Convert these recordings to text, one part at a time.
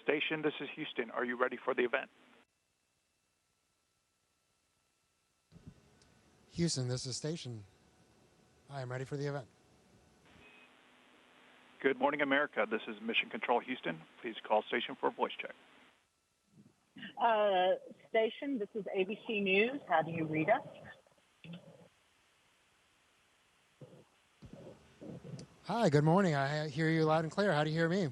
Station, this is Houston. Are you ready for the event? Houston, this is Station. I am ready for the event. Good morning, America. This is Mission Control Houston. Please call station for a voice check. Station, this is ABC News. How do you read us? Hi, good morning. I hear you loud and clear. How do you hear me?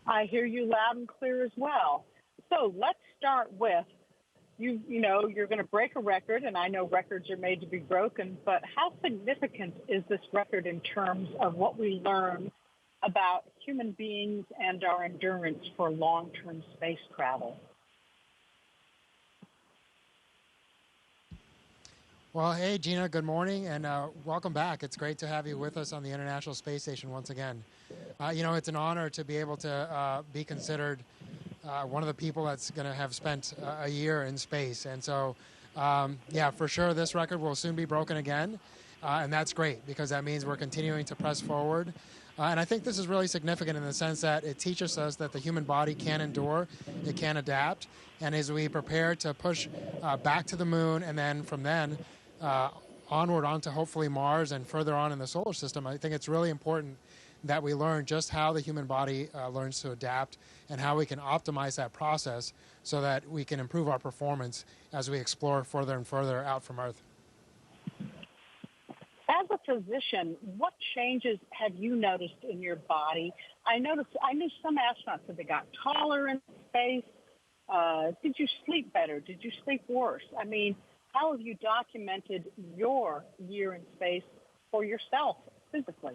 I hear you loud and clear as well. So let's start with, you know, you're going to break a record, and I know records are made to be broken, but how significant is this record in terms of what we learn about human beings and our endurance for long-term space travel? Well, hey, Gina, good morning, and welcome back. It's great to have you with us on the International Space Station once again. You know, it's an honor to be able to be considered one of the people that's going to have spent a year in space. And so, yeah, for sure, this record will soon be broken again, and that's great because that means we're continuing to press forward. And I think this is really significant in the sense that it teaches us that the human body can endure, it can adapt, and as we prepare to push back to the moon and then from then onward onto hopefully Mars and further on in the solar system, I think it's really important that we learn just how the human body learns to adapt and how we can optimize that process so that we can improve our performance as we explore further and further out from Earth. As a physician, what changes have you noticed in your body? I knew some astronauts that they got taller in space. Did you sleep better? Did you sleep worse? I mean, how have you documented your year in space for yourself physically?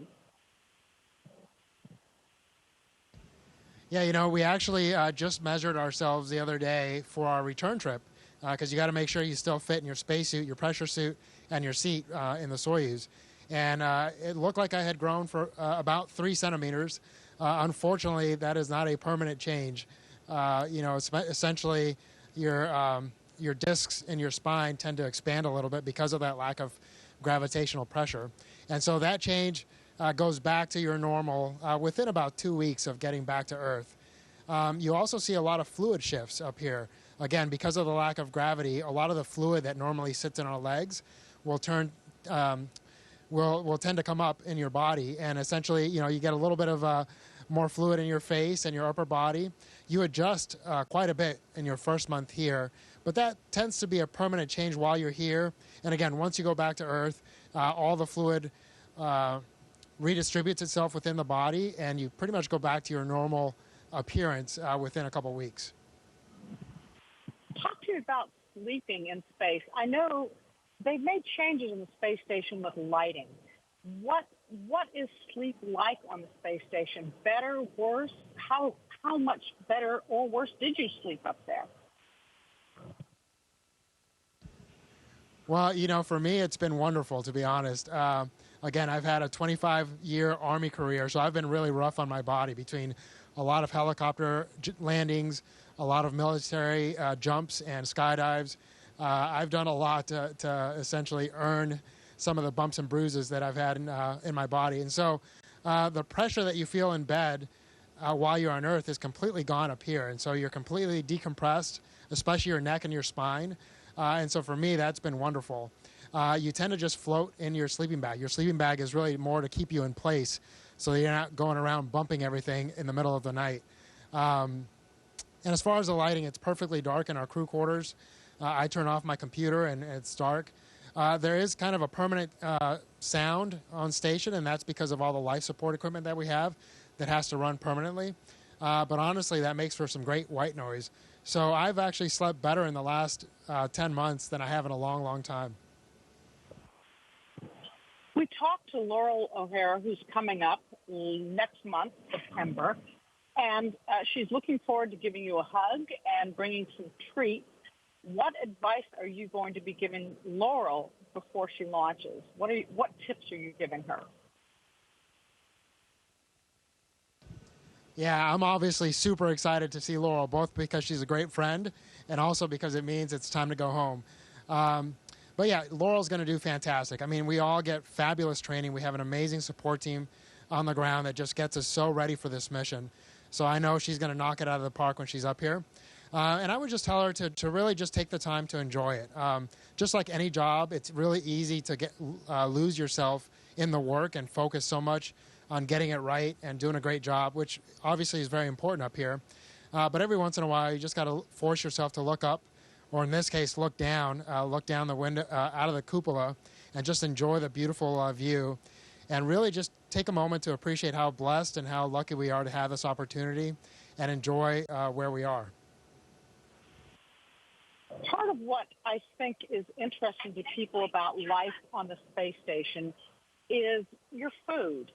Yeah, you know, we actually just measured ourselves the other day for our return trip because you got to make sure you still fit in your spacesuit, your pressure suit, and your seat in the Soyuz. And it looked like I had grown for about 3 centimeters. Unfortunately, that is not a permanent change. You know, essentially your discs in your spine tend to expand a little bit because of that lack of gravitational pressure. And so that change goes back to your normal within about 2 weeks of getting back to Earth. You also see a lot of fluid shifts up here. Again, because of the lack of gravity, a lot of the fluid that normally sits in our legs will tend to come up in your body, and essentially, you know, you get a little bit of more fluid in your face and your upper body. You adjust quite a bit in your first month here, but that tends to be a permanent change while you're here. And again, once you go back to Earth, all the fluid redistributes itself within the body, and you pretty much go back to your normal appearance within a couple weeks. Talk to me about sleeping in space. I know they've made changes in the space station with lighting. What is sleep like on the space station? Better, worse? How much better or worse did you sleep up there? Well, you know, for me, it's been wonderful, to be honest. Again, I've had a 25-year Army career, so I've been really rough on my body between a lot of helicopter landings, a lot of military jumps and skydives. I've done a lot to essentially earn some of the bumps and bruises that I've had in my body. And so the pressure that you feel in bed while you're on Earth is completely gone up here. And so you're completely decompressed, especially your neck and your spine. And so for me, that's been wonderful. You tend to just float in your sleeping bag. Your sleeping bag is really more to keep you in place so that you're not going around bumping everything in the middle of the night. And as far as the lighting, it's perfectly dark in our crew quarters. I turn off my computer and it's dark. There is kind of a permanent sound on station, and that's because of all the life support equipment that we have that has to run permanently. But honestly, that makes for some great white noise. So I've actually slept better in the last 10 months than I have in a long, long time. We talked to Laurel O'Hara, who's coming up next month, September, and she's looking forward to giving you a hug and bringing some treats. What advice are you going to be giving Laurel before she launches? What tips are you giving her? Yeah, I'm obviously super excited to see Laurel, both because she's a great friend and also because it means it's time to go home. But yeah, Laurel's going to do fantastic. I mean, we all get fabulous training. We have an amazing support team on the ground that just gets us so ready for this mission. So I know she's going to knock it out of the park when she's up here. And I would just tell her to really just take the time to enjoy it. Just like any job, it's really easy to lose yourself in the work and focus so much on getting it right and doing a great job, which obviously is very important up here. But every once in a while, you just got to force yourself to look up, or in this case, look down the window, out of the cupola, and just enjoy the beautiful view. And really just take a moment to appreciate how blessed and how lucky we are to have this opportunity and enjoy where we are. Part of what I think is interesting to people about life on the space station is your food.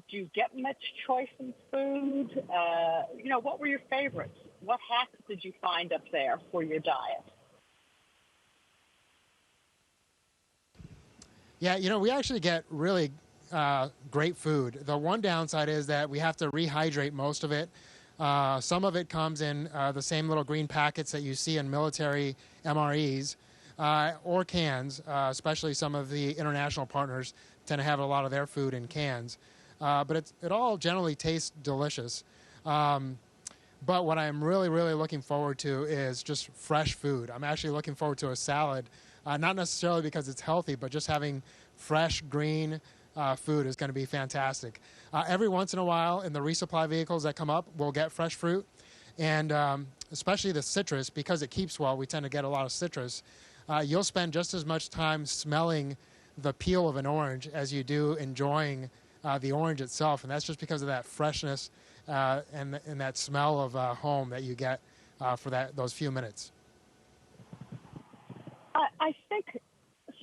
Do you get much choice in food? What were your favorites? What hacks did you find up there for your diet? Yeah, we actually get really great food. The one downside is that we have to rehydrate most of it. Some of it comes in the same little green packets that you see in military MREs or cans, especially some of the international partners tend to have a lot of their food in cans. But it all generally tastes delicious. But what I'm really, really looking forward to is just fresh food. I'm actually looking forward to a salad, not necessarily because it's healthy, but just having fresh, green food is going to be fantastic. Every once in a while, in the resupply vehicles that come up, we'll get fresh fruit. And especially the citrus, because it keeps well, we tend to get a lot of citrus. You'll spend just as much time smelling the peel of an orange as you do enjoying the orange itself. And that's just because of that freshness and that smell of home that you get for those few minutes. I think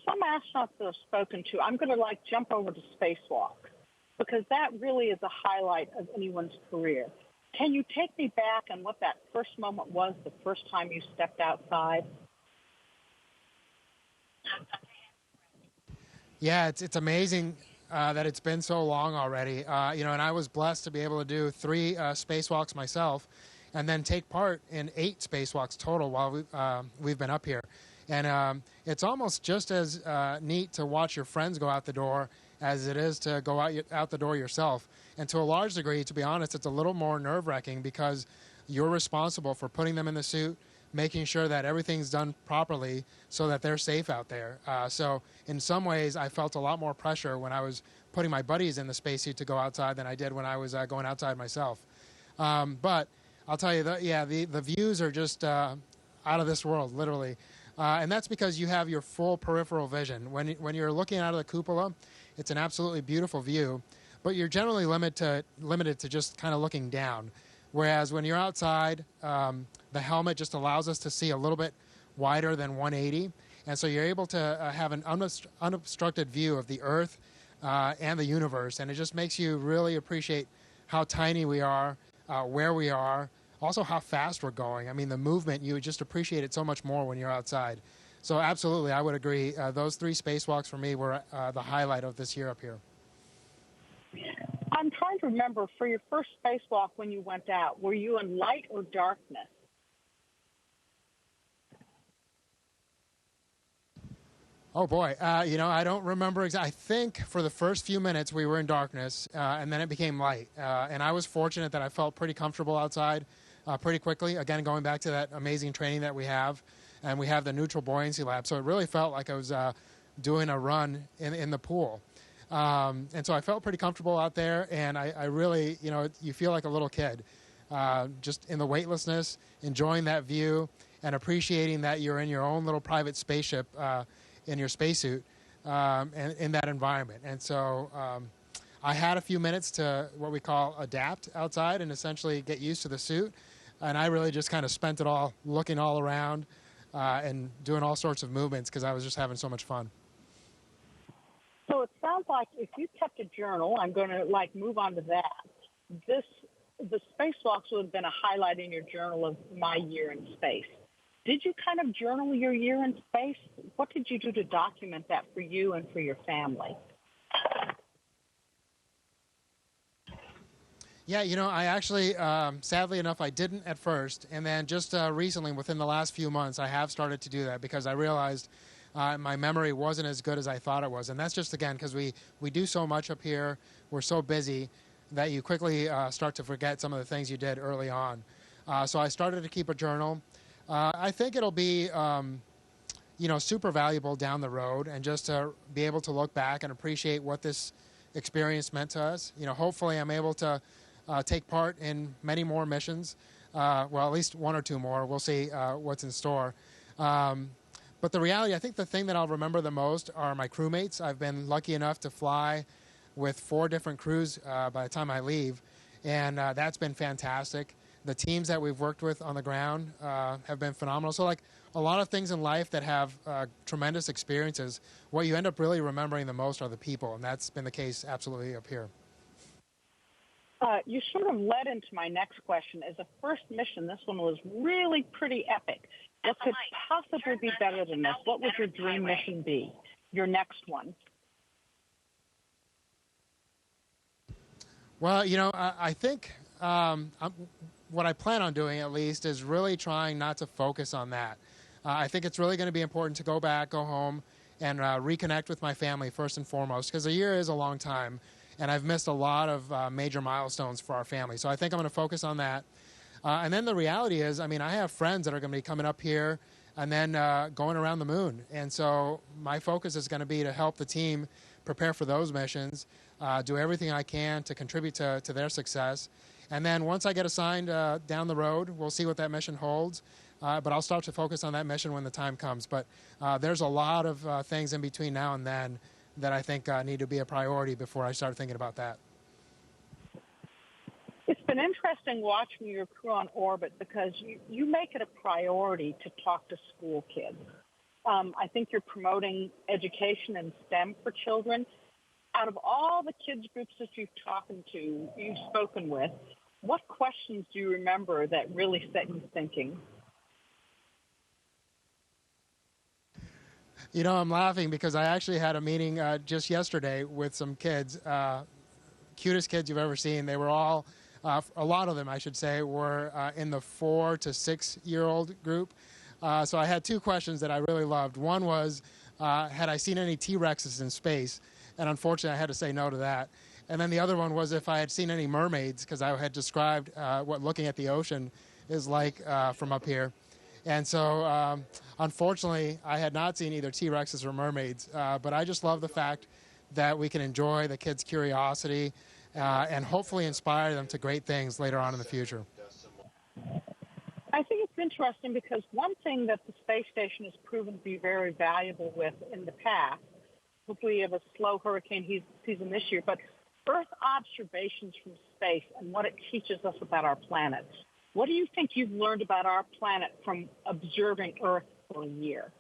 some astronauts that I've spoken to, I'm going to jump over to spacewalk because that really is a highlight of anyone's career. Can you take me back on what that first moment was, the first time you stepped outside? Yeah, it's amazing that it's been so long already. And I was blessed to be able to do 3 spacewalks myself and then take part in 8 spacewalks total while we've been up here. And it's almost just as neat to watch your friends go out the door as it is to go out the door yourself. And to a large degree, to be honest, it's a little more nerve-wracking because you're responsible for putting them in the suit, making sure that everything's done properly so that they're safe out there. So in some ways, I felt a lot more pressure when I was putting my buddies in the spacesuit to go outside than I did when I was going outside myself. But I'll tell you, the views are just out of this world, literally. And that's because you have your full peripheral vision. When you're looking out of the cupola, it's an absolutely beautiful view, but you're generally limited to just kind of looking down. Whereas when you're outside, the helmet just allows us to see a little bit wider than 180. And so you're able to have an unobstructed view of the Earth and the universe. And it just makes you really appreciate how tiny we are, where we are, also how fast we're going. I mean, the movement, you would just appreciate it so much more when you're outside. So absolutely, I would agree. Those 3 spacewalks for me were the highlight of this year up here. I'm trying to remember, for your first spacewalk when you went out, were you in light or darkness? Oh, boy. I don't remember exactly. I think for the first few minutes we were in darkness, and then it became light. And I was fortunate that I felt pretty comfortable outside pretty quickly. Again, going back to that amazing training that we have, and we have the neutral buoyancy lab. So it really felt like I was doing a run in the pool. And so I felt pretty comfortable out there, and I really, you feel like a little kid, just in the weightlessness, enjoying that view, and appreciating that you're in your own little private spaceship in your spacesuit and in that environment. And so I had a few minutes to what we call adapt outside and essentially get used to the suit. And I really just kind of spent it all looking all around and doing all sorts of movements because I was just having so much fun. So it sounds like if you kept a journal, I'm going to move on to that. The spacewalks would have been a highlight in your journal of my year in space. Did you kind of journal your year in space? What did you do to document that for you and for your family? Yeah, I actually, sadly enough, I didn't at first. And then just recently, within the last few months, I have started to do that because I realized my memory wasn't as good as I thought it was. And that's just, again, because we do so much up here. We're so busy. that you quickly start to forget some of the things you did early on. So I started to keep a journal. I think it'll be super valuable down the road, and just to be able to look back and appreciate what this experience meant to us. Hopefully I'm able to take part in many more missions. Well, at least one or two more. We'll see what's in store. But the reality, I think the thing that I'll remember the most are my crewmates. I've been lucky enough to fly with 4 different crews by the time I leave, and that's been fantastic. The teams that we've worked with on the ground have been phenomenal. So, like a lot of things in life that have tremendous experiences, what you end up really remembering the most are the people, and that's been the case absolutely up here. You sort of led into my next question. As a first mission, this one was really pretty epic. What could possibly be better than this? What would your dream mission be? Your next one? Well, I think what I plan on doing, at least, is really trying not to focus on that. I think it's really going to be important to go back, go home, and reconnect with my family first and foremost, because a year is a long time, and I've missed a lot of major milestones for our family. So I think I'm going to focus on that. And then the reality is, I have friends that are going to be coming up here and then going around the moon. And so my focus is going to be to help the team prepare for those missions, do everything I can to contribute to their success. And then once I get assigned down the road, we'll see what that mission holds. But I'll start to focus on that mission when the time comes. But there's a lot of things in between now and then that I think need to be a priority before I start thinking about that. It's been interesting watching your crew on orbit because you make it a priority to talk to school kids. I think you're promoting education and STEM for children. Out of all the kids groups that you've spoken with, what questions do you remember that really set you thinking? I'm laughing because I actually had a meeting just yesterday with some kids, cutest kids you've ever seen. They were all, a lot of them, I should say, were in the 4 to 6 year old group. So I had 2 questions that I really loved. One was, had I seen any T-Rexes in space? And unfortunately, I had to say no to that. And then the other one was if I had seen any mermaids, because I had described what looking at the ocean is like from up here. And so, unfortunately, I had not seen either T-Rexes or mermaids. But I just love the fact that we can enjoy the kids' curiosity and hopefully inspire them to great things later on in the future. I think it's interesting because one thing that the space station has proven to be very valuable with in the past, hopefully you have a slow hurricane season this year, but Earth observations from space and what it teaches us about our planet. What do you think you've learned about our planet from observing Earth for a year?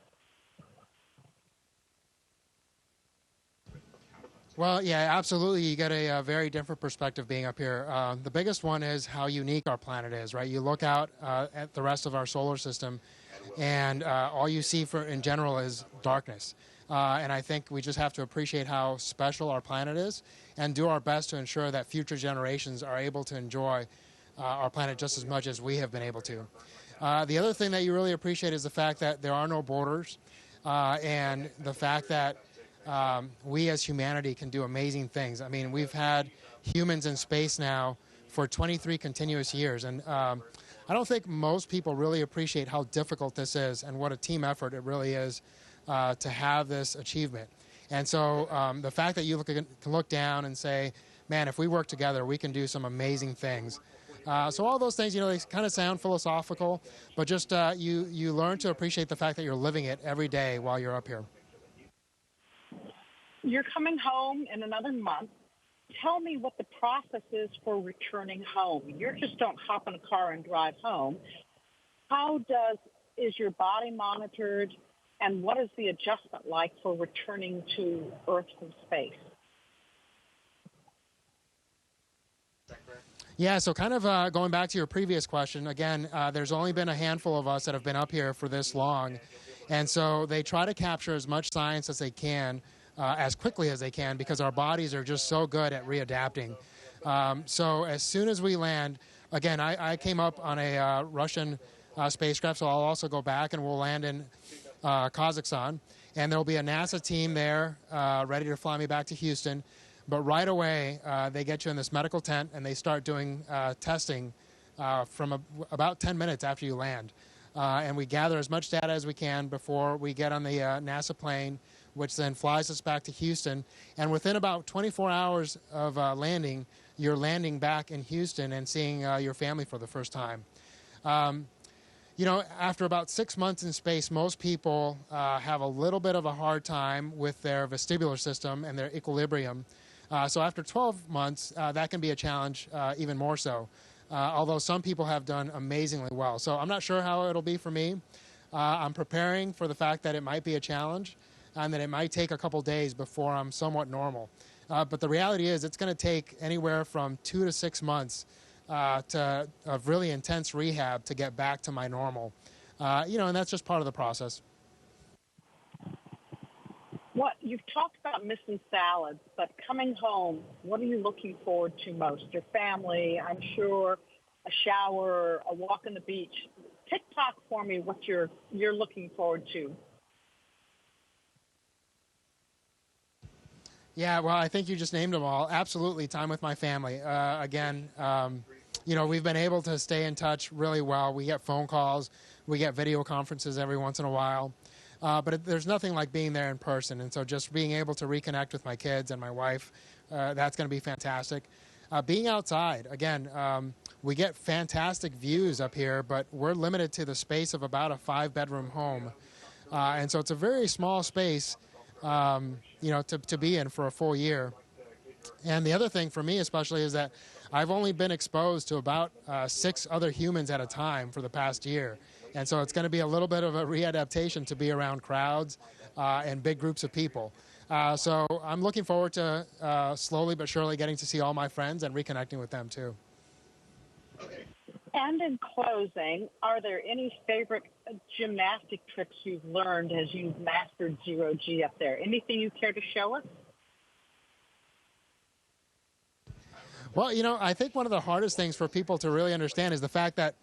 Well, yeah, absolutely. You get a very different perspective being up here. The biggest one is how unique our planet is, right? You look out at the rest of our solar system, and all you see in general is darkness. And I think we just have to appreciate how special our planet is and do our best to ensure that future generations are able to enjoy our planet just as much as we have been able to. The other thing that you really appreciate is the fact that there are no borders and the fact that we as humanity can do amazing things. We've had humans in space now for 23 continuous years, and I don't think most people really appreciate how difficult this is and what a team effort it really is to have this achievement. And so the fact that you can look down and say, man, if we work together, we can do some amazing things. So all those things, they kind of sound philosophical, but just you learn to appreciate the fact that you're living it every day while you're up here. You're coming home in another month. Tell me what the process is for returning home. You just don't hop in a car and drive home. Is your body monitored, and what is the adjustment like for returning to Earth from space? Yeah, so kind of going back to your previous question, again, there's only been a handful of us that have been up here for this long. And so they try to capture as much science as they can, as quickly as they can, because our bodies are just so good at readapting. So as soon as we land, again, I came up on a Russian spacecraft, so I'll also go back and we'll land in Kazakhstan. And there'll be a NASA team there ready to fly me back to Houston. But right away, they get you in this medical tent and they start doing testing from about 10 minutes after you land. And we gather as much data as we can before we get on the NASA plane, which then flies us back to Houston. And within about 24 hours of landing, you're landing back in Houston and seeing your family for the first time. You know, after about 6 months in space, most people have a little bit of a hard time with their vestibular system and their equilibrium. So after 12 months, that can be a challenge even more so, although some people have done amazingly well. So I'm not sure how it'll be for me. I'm preparing for the fact that it might be a challenge and that it might take a couple days before I'm somewhat normal. But the reality is it's going to take anywhere from 2 to 6 months of really intense rehab to get back to my normal. You know, and that's just part of the process. What you've talked about missing salads, but coming home, what are you looking forward to most? Your family, I'm sure, a shower, a walk on the beach. TikTok for me what you're looking forward to. Yeah, well, I think you just named them all. Absolutely, time with my family. Again, you know, we've been able to stay in touch really well. We get phone calls, we get video conferences every once in a while. But there's nothing like being there in person. And so just being able to reconnect with my kids and my wife, that's going to be fantastic. Being outside, again, we get fantastic views up here, but we're limited to the space of about a 5-bedroom home. And so it's a very small space, you know, to be in for a full year. And the other thing for me especially is that I've only been exposed to about 6 other humans at a time for the past year. And so it's going to be a little bit of a readaptation to be around crowds and big groups of people. So I'm looking forward to slowly but surely getting to see all my friends and reconnecting with them too. And in closing, are there any favorite gymnastic tricks you've learned as you've mastered zero-G up there? Anything you care to show us? Well, you know, I think one of the hardest things for people to really understand is the fact that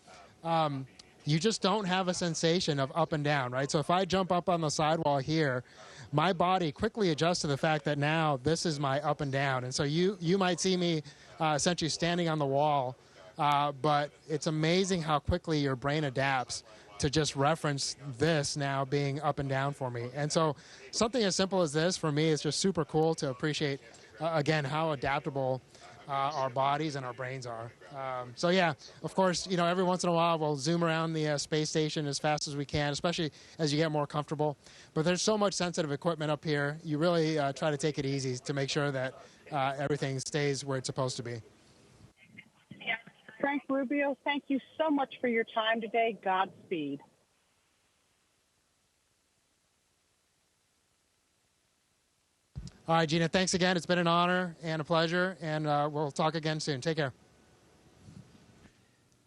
you just don't have a sensation of up and down, right? So if I jump up on the sidewall here, my body quickly adjusts to the fact that now this is my up and down. And so you might see me essentially standing on the wall, but it's amazing how quickly your brain adapts to just reference this now being up and down for me. And so something as simple as this for me is just super cool to appreciate, again, how adaptable our bodies and our brains are. So yeah, of course, you know, every once in a while we'll zoom around the space station as fast as we can, especially as you get more comfortable. But there's so much sensitive equipment up here. You really try to take it easy to make sure that everything stays where it's supposed to be. Frank Rubio, thank you so much for your time today. Godspeed. All right, Gina, thanks again. It's been an honor and a pleasure, and we'll talk again soon. Take care.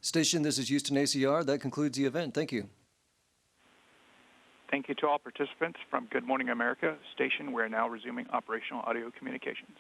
Station, this is Houston ACR. That concludes the event. Thank you. Thank you to all participants from Good Morning America Station. We're now resuming operational audio communications.